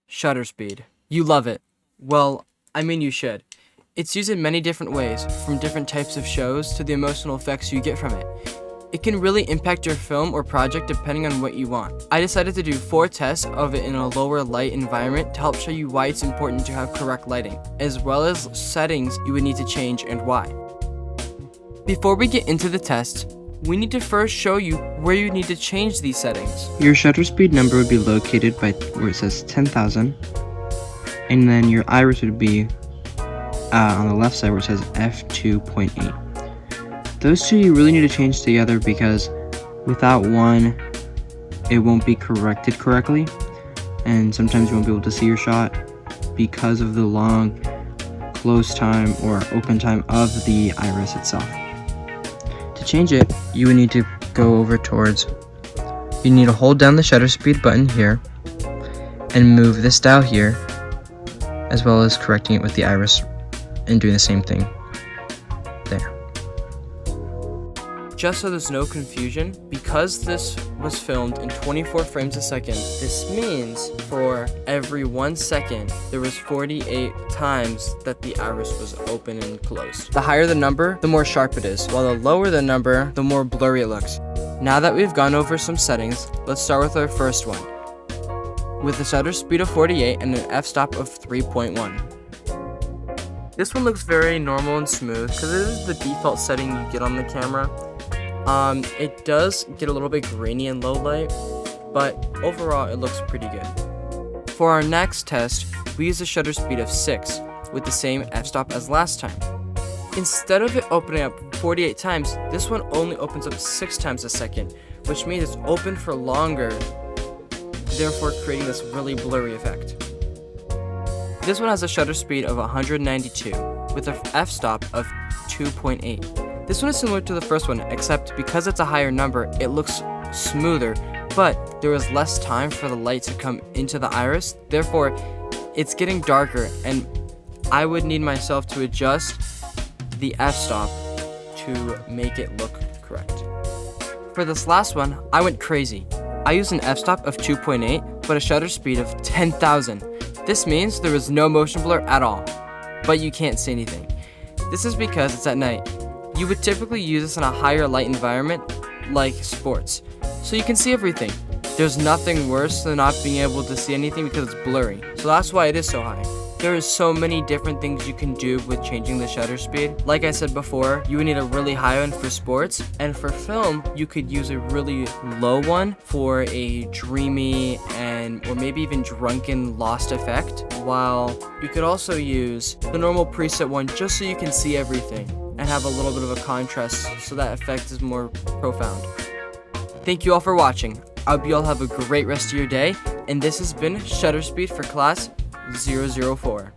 Shutter speed. You love it. Well, I mean you should. It's used in many different ways, from different types of shows to the emotional effects you get from it. It can really impact your film or project depending on what you want. I decided to do 4 tests of it in a lower light environment to help show you why it's important to have correct lighting, as well as settings you would need to change and why. Before we get into the test, we need to first show you where you need to change these settings. Your shutter speed number would be located by where it says 10,000, and then your iris would be on the left side where it says f2.8. Those two you really need to change together because without one, it won't be corrected correctly, and sometimes you won't be able to see your shot because of the long close time or open time of the iris itself. To change it, you would need to go over towards, you need to hold down the shutter speed button here and move this dial here, as well as correcting it with the iris and doing the same thing there. Just so there's no confusion, because this was filmed in 24 frames a second, this means for every 1 second, there was 48 times that the iris was open and closed. The higher the number, the more sharp it is, while the lower the number, the more blurry it looks. Now that we've gone over some settings, let's start with our first one. With a shutter speed of 48 and an f-stop of 3.1. This one looks very normal and smooth because it is the default setting you get on the camera. It does get a little bit grainy in low light, but overall it looks pretty good. For our next test, we use a shutter speed of 6 with the same f-stop as last time. Instead of it opening up 48 times, this one only opens up 6 times a second, which means it's open for longer, therefore creating this really blurry effect. This one has a shutter speed of 192 with an f-stop of 2.8. This one is similar to the first one, except because it's a higher number, it looks smoother, but there was less time for the light to come into the iris, therefore it's getting darker, and I would need myself to adjust the f-stop to make it look correct. For this last one, I went crazy. I used an f-stop of 2.8, but a shutter speed of 10,000. This means there was no motion blur at all, but you can't see anything. This is because it's at night. You would typically use this in a higher light environment, like sports, so you can see everything. There's nothing worse than not being able to see anything because it's blurry, so that's why it is so high. There is so many different things you can do with changing the shutter speed. Like I said before, you would need a really high one for sports, and for film, you could use a really low one for a dreamy or maybe even drunken lost effect, while you could also use the normal preset one just so you can see everything and have a little bit of a contrast so that effect is more profound. Thank you all for watching. I hope you all have a great rest of your day, and this has been Shutter Speed for Class 004.